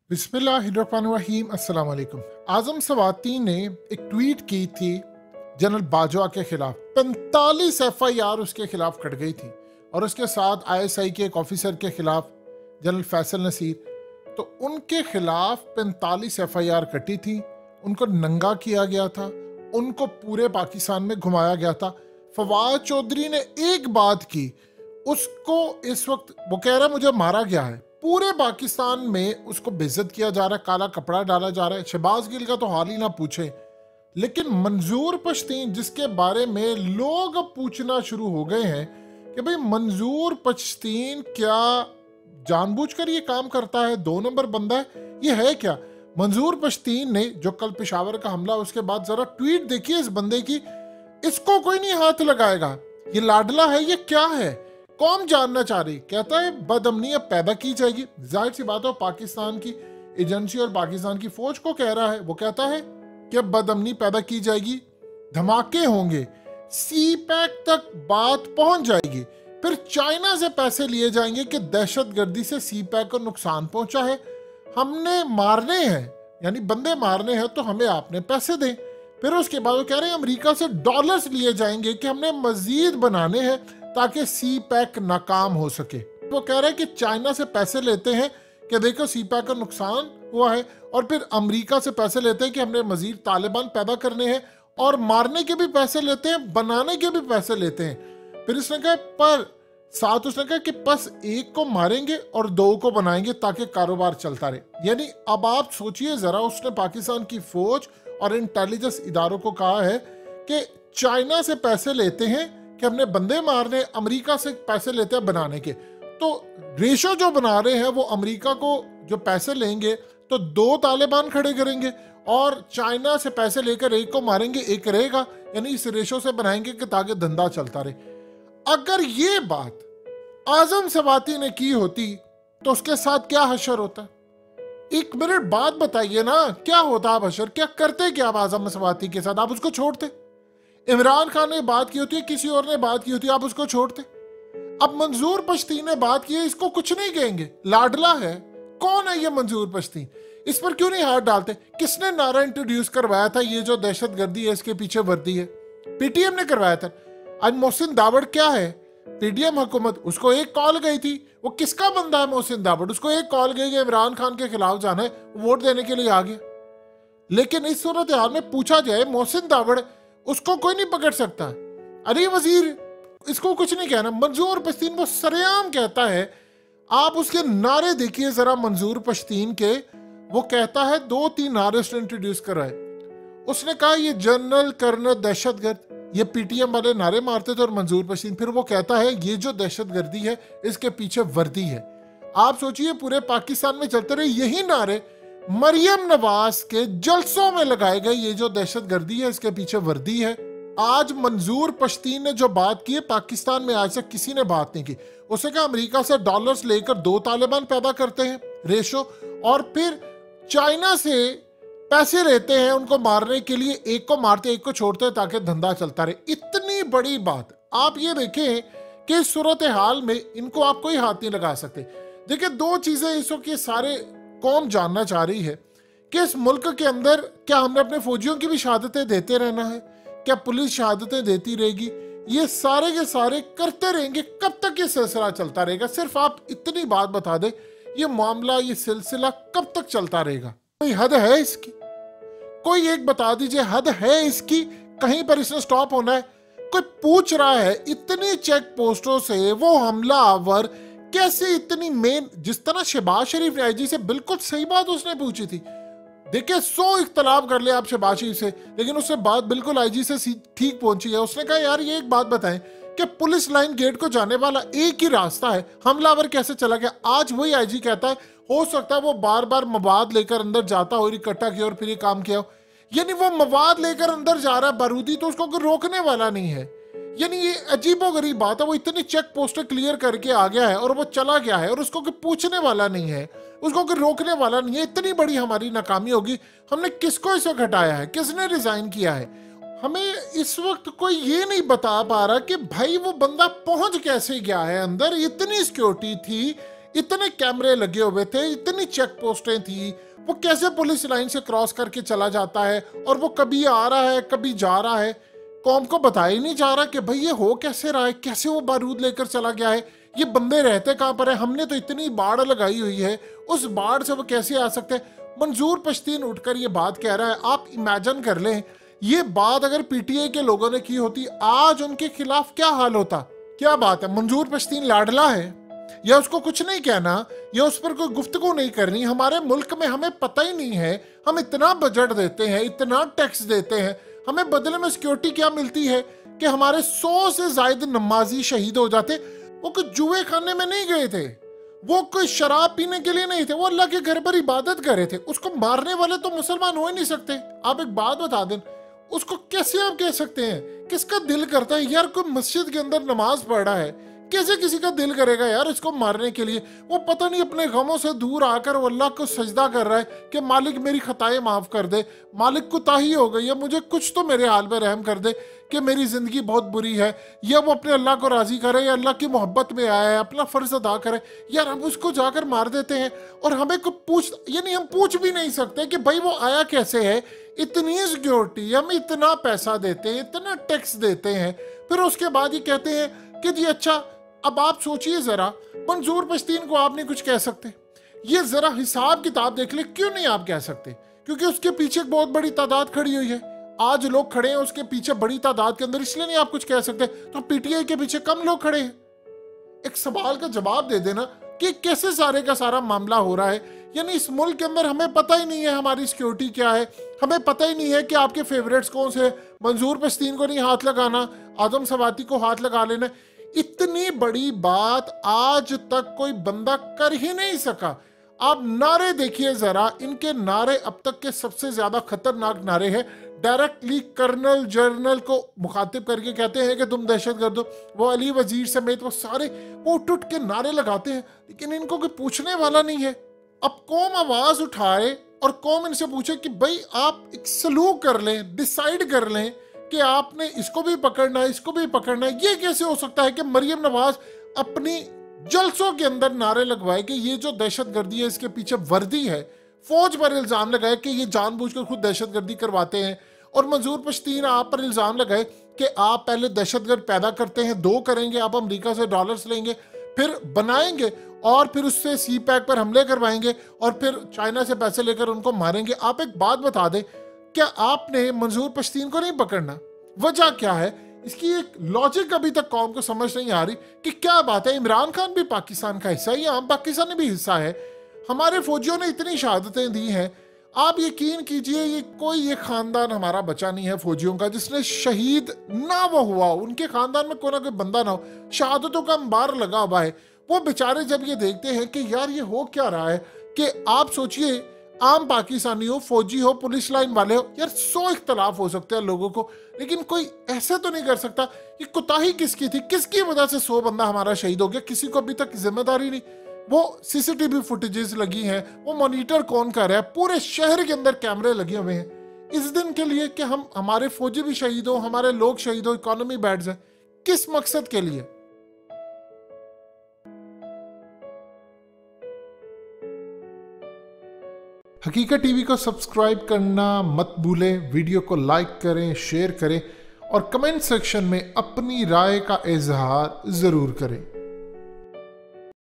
बिस्मिल्लाहिर्रहमानिर्रहीम अस्सलाम वालेकुम। आजम सवाती ने एक ट्वीट की थी जनरल बाजवा के खिलाफ। 45 FIR उसके खिलाफ कट गई थी और उसके साथ ISI के एक ऑफिसर के खिलाफ जनरल फैसल नसीर, तो उनके खिलाफ 45 FIR कटी थी। उनको नंगा किया गया था, उनको पूरे पाकिस्तान में घुमाया गया था। फवाद चौधरी ने एक बात की, उसको इस वक्त वो कह रहा है मुझे मारा गया है, पूरे पाकिस्तान में उसको बेइज्जत किया जा रहा है, काला कपड़ा डाला जा रहा है। शहबाज गिल का तो हाल ही ना पूछे। लेकिन मंजूर पश्तीन, जिसके बारे में लोग अब पूछना शुरू हो गए हैं कि भाई मंजूर पश्तीन क्या जानबूझकर ये काम करता है, 2 नंबर बंदा है, ये है क्या? मंजूर पश्तीन ने जो कल पेशावर का हमला, उसके बाद जरा ट्वीट देखिए इस बंदे की। इसको कोई नहीं हाथ लगाएगा, ये लाडला है, ये क्या है, कौन जानना चाह रही। कहता है बदअमनी अब पैदा की जाएगी। जाहिर सी बात है, पाकिस्तान की एजेंसी और पाकिस्तान की फौज को कह रहा है। वो कहता है कि अब बदअमनी पैदा की जाएगी, धमाके होंगे, CPEC तक बात पहुंच जाएगी, फिर चाइना से पैसे लिए जाएंगे कि दहशतगर्दी से CPEC को नुकसान पहुंचा है, हमने मारने हैं, यानी बंदे मारने हैं, तो हमें आपने पैसे दें। फिर उसके बाद वो कह रहे हैं अमेरिका से डॉलर्स लिए जाएंगे कि हमने मजीद बनाने हैं ताकि CPEC नाकाम हो सके। वो कह रहे हैं कि चाइना से पैसे लेते हैं कि देखो CPEC का नुकसान हुआ है, और फिर अमेरिका से पैसे लेते हैं कि हमने मजीद तालिबान पैदा करने हैं, और मारने के भी पैसे लेते हैं, बनाने के भी पैसे लेते हैं। फिर उसने कहा पर साथ उसने कहा कि बस एक को मारेंगे और 2 को बनाएंगे ताकि कारोबार चलता रहे। यानी अब आप सोचिए जरा, उसने पाकिस्तान की फौज और इंटेलिजेंस इदारों को कहा है कि चाइना से पैसे लेते हैं कि हमने बंदे मारने, अमेरिका से पैसे लेते हैं बनाने के। तो रेशो जो बना रहे हैं वो अमेरिका को जो पैसे लेंगे तो 2 तालिबान खड़े करेंगे, और चाइना से पैसे लेकर एक को मारेंगे, एक रहेगा, यानी इस रेशो से बनाएंगे कि ताकि धंधा चलता रहे। अगर ये बात आजम सवाती ने की होती तो उसके साथ क्या हशर होता? 1 मिनट बाद बताइए ना, क्या होता आप हशर, क्या करते, क्या आप आजम सवाती के साथ? आप उसको छोड़ते? इमरान खान ने बात की होती है, किसी और ने बात की होती है, आप उसको छोड़ते? अब मंजूर पश्तीन ने बात की है, इसको कुछ नहीं कहेंगे, लाडला है। कौन है ये मंजूर पश्तीन? इस पर क्यों नहीं हाथ डालते? किसने नारा इंट्रोड्यूस करवाया था, ये जो दहशतगर्दी है इसके पीछे वर्दी है? PTM ने करवाया था। आज मोहसिन दावड़ क्या है? PTM हुकूमत, उसको एक कॉल गई थी, वो किसका बंदा है मोहसिन दावड़? उसको एक कॉल गई कि इमरान खान के खिलाफ जाना है, वोट देने के लिए आ गया। लेकिन इस सूरत हाल में पूछा जाए, मोहसिन दावड़, उसको कोई नहीं पकड़ सकता। अरे वजीर, इसको कुछ नहीं कहना। मंजूर पश्तीन वो सरेआम कहता है, आप उसके नारे देखिए जरा मंजूर पश्तीन के। वो कहता है 2-3 नारे उसने इंट्रोड्यूस कराए। उसने कहा ये जनरल कर्नल दहशतगर्द, ये PTM वाले नारे मारते थे, और मंजूर पश्तीन फिर वो कहता है ये जो दहशतगर्दी है इसके पीछे वर्दी है। आप सोचिए पूरे पाकिस्तान में चलते रहे यही नारे, मरियम नवाज के जलसों में लगाए गए, ये जो दहशतगर्दी है इसके पीछे वर्दी है। आज मंजूर पश्तीन ने जो बात की है, पाकिस्तान में आज तक किसी ने बात नहीं की। उसने कहा अमेरिका से डॉलर्स लेकर 2 तालिबान पैदा करते हैं रेशो, और फिर चाइना से पैसे लेते हैं उनको मारने के लिए, एक को मारते एक को छोड़ते हैं ताकि धंधा चलता रहे। इतनी बड़ी बात। आप ये देखें कि इस सूरत हाल में इनको आप कोई हाथ नहीं लगा सकते। देखिए 2 चीजें इस वक्त ये सारे कौम जानना चाह रही है कि इस मुल्क के अंदर क्या हमने अपने फौजियों की भी शहादतें देते रहना है? क्या पुलिस शहादतें देती रहेगी? ये सारे के सारे करते रहेंगे? कब तक ये सिलसिला चलता रहेगा? सिर्फ आप इतनी बात बता दें, ये मामला, ये सिलसिला कब तक चलता रहेगा? कोई हद है इसकी? कोई एक बता दीजिए, हद है इसकी? कहीं पर इसने स्टॉप होना है? कोई पूछ रहा है इतनी चेक पोस्टों से वो हमलावर कैसे इतनी मेन, जिस तरह शहबाज शरीफ ने IG से बिल्कुल सही बात उसने पूछी थी। देखिए 100 इख्तलाफ कर ले आप शहबाज शरीफ से, लेकिन उससे बात बिल्कुल IG से ठीक पहुंची है। उसने कहा यार ये एक बात बताएं कि पुलिस लाइन गेट को जाने वाला एक ही रास्ता है, हमलावर कैसे चला गया? आज वही IG कहता है हो सकता है वो बार बार मवाद लेकर अंदर जाता हो, इकट्ठा किया और फिर ये काम किया हो। यानी वो मवाद लेकर अंदर जा रहा है बारूदी, तो उसको कोई रोकने वाला नहीं है। यानी ये अजीबोगरीब बात है, वो इतनी चेक पोस्ट क्लियर करके आ गया है और वो चला गया है, और उसको कोई पूछने वाला नहीं है, उसको कोई रोकने वाला नहीं है। इतनी बड़ी हमारी नाकामी होगी। हमने किसको इस वक्त हटाया है? किसने रिजाइन किया है? हमें इस वक्त कोई ये नहीं बता पा रहा कि भाई वो बंदा पहुंच कैसे गया है अंदर। इतनी सिक्योरिटी थी, इतने कैमरे लगे हुए थे, इतनी चेक पोस्टें थी, वो कैसे पुलिस लाइन से क्रॉस करके चला जाता है और वो कभी आ रहा है कभी जा रहा है। कौम को बताया ही नहीं जा रहा कि भाई ये हो कैसे रहा है, कैसे वो बारूद लेकर चला गया है, ये बंदे रहते कहाँ पर है, हमने तो इतनी बाढ़ लगाई हुई है, उस बाढ़ से वो कैसे आ सकते हैं। मंजूर पश्तीन उठकर ये बात कह रहा है। आप इमेजिन कर लें, ये बात अगर पीटीआई के लोगों ने की होती, आज उनके खिलाफ क्या हाल होता। क्या बात है, मंजूर पश्तीन लाडला है या उसको कुछ नहीं कहना या उस पर कोई गुफ्तगू नहीं करनी। हमारे मुल्क में हमें पता ही नहीं है, हम इतना बजट देते हैं, इतना टैक्स देते हैं, हमें बदले में सिक्योरिटी क्या मिलती है कि हमारे 100 से ज्यादा नमाजी शहीद हो जाते। वो कोई जुए खाने में नहीं गए थे, वो कोई शराब पीने के लिए नहीं थे, वो अल्लाह के घर पर इबादत कर रहे थे। उसको मारने वाले तो मुसलमान हो ही नहीं सकते। आप एक बात बता दें, उसको कैसे आप कह सकते हैं? किसका दिल करता है यार, कोई मस्जिद के अंदर नमाज पढ़ रहा है, कैसे किसी का दिल करेगा यार इसको मारने के लिए? वो पता नहीं अपने गमों से दूर आकर वो अल्लाह को सजदा कर रहा है कि मालिक मेरी खताएं माफ कर दे, मालिक कोताही हो गई है, मुझे कुछ तो मेरे हाल पे रहम कर दे कि मेरी जिंदगी बहुत बुरी है। या वो अपने अल्लाह को राजी करे या अल्लाह की मोहब्बत में आया है, अपना फर्ज अदा करे। यार हम उसको जाकर मार देते हैं और हमें को यानी हम पूछ भी नहीं सकते कि भाई वो आया कैसे है। इतनी सिक्योरिटी, हम इतना पैसा देते हैं, इतना टैक्स देते हैं, फिर उसके बाद ही कहते हैं कि जी अच्छा। अब आप सोचिए जरा, मंजूर पश्तीन को आप नहीं कुछ कह सकते? ये जरा हिसाब किताब देख ले, क्यों नहीं आप कह सकते? क्योंकि उसके पीछे एक बहुत बड़ी तादाद खड़ी हुई है। आज लोग खड़े हैं उसके पीछे बड़ी तादाद के अंदर, इसलिए नहीं आप कुछ कह सकते। तो पीटीआई के पीछे कम लोग खड़े हैं। एक सवाल का जवाब दे देना कि कैसे सारे का सारा मामला हो रहा है। यानी इस मुल्क के अंदर हमें पता ही नहीं है हमारी सिक्योरिटी क्या है, हमें पता ही नहीं है कि आपके फेवरेट्स कौन से। मंजूर पश्तीन को नहीं हाथ लगाना, आदम सवाती को हाथ लगा लेना। इतनी बड़ी बात आज तक कोई बंदा कर ही नहीं सका। आप नारे देखिए जरा, इनके नारे अब तक के सबसे ज्यादा खतरनाक नारे हैं। डायरेक्टली कर्नल जर्नल को मुखातिब करके कहते हैं कि तुम दहशतगर्द हो। वो अली वजीर समेत वो सारे वो उठ के नारे लगाते हैं, लेकिन इनको कोई पूछने वाला नहीं है। अब कौम आवाज उठाए और कौम इनसे पूछे कि भाई आप एक सलूक कर लें, डिसाइड कर लें कि आपने इसको भी पकड़ना है, इसको भी पकड़ना है। ये कैसे हो सकता है कि मरियम नवाज अपनी जलसों के अंदर नारे लगवाए कि ये जो दहशतगर्दी है इसके पीछे वर्दी है, फौज पर इल्जाम लगाए कि ये जानबूझकर खुद दहशतगर्दी करवाते हैं, और मंजूर पश्तीन आप पर इल्जाम लगाए कि आप पहले दहशतगर्द पैदा करते हैं, 2 करेंगे, आप अमेरिका से डॉलर्स लेंगे, फिर बनाएंगे और फिर उससे सी पैक पर हमले करवाएंगे और फिर चाइना से पैसे लेकर उनको मारेंगे। आप एक बात बता दें, क्या आपने मंजूर पश्तीन को नहीं पकड़ना? वजह क्या है? इसकी एक लॉजिक अभी तक कौम को समझ नहीं आ रही कि क्या बात है। इमरान खान भी पाकिस्तान का हिस्सा है या आम पाकिस्तानी भी हिस्सा है। हमारे फौजियों ने इतनी शहादतें दी हैं, आप यकीन कीजिए ये खानदान हमारा बचा नहीं है फौजियों का जिसने शहीद ना वो हुआ, उनके खानदान में कोई ना कोई बंदा ना हो, शहादतों का अंबार लगा हुआ है। वो बेचारे जब ये देखते हैं कि यार ये हो क्या रहा है, कि आप सोचिए आम पाकिस्तानी हो, फौजी हो, पुलिस लाइन वाले हो, यार 100 इख्तलाफ हो सकते हैं लोगों को, लेकिन कोई ऐसा तो नहीं कर सकता। ये कोताही किसकी थी, किसकी वजह से 100 बंदा हमारा शहीद हो गया? किसी को अभी तक जिम्मेदारी नहीं। वो सीसीटीवी फुटेजेस लगी हैं, वो मॉनिटर कौन कर रहा है, पूरे शहर के अंदर कैमरे लगे हुए हैं इस दिन के लिए कि हम हमारे फौजी भी शहीद हो, हमारे लोग शहीद हो, इकोनॉमी बैठ जाए। किस मकसद के लिए? हकीकत टीवी को सब्सक्राइब करना मत भूलें, वीडियो को लाइक करें, शेयर करें और कमेंट सेक्शन में अपनी राय का इजहार जरूर करें।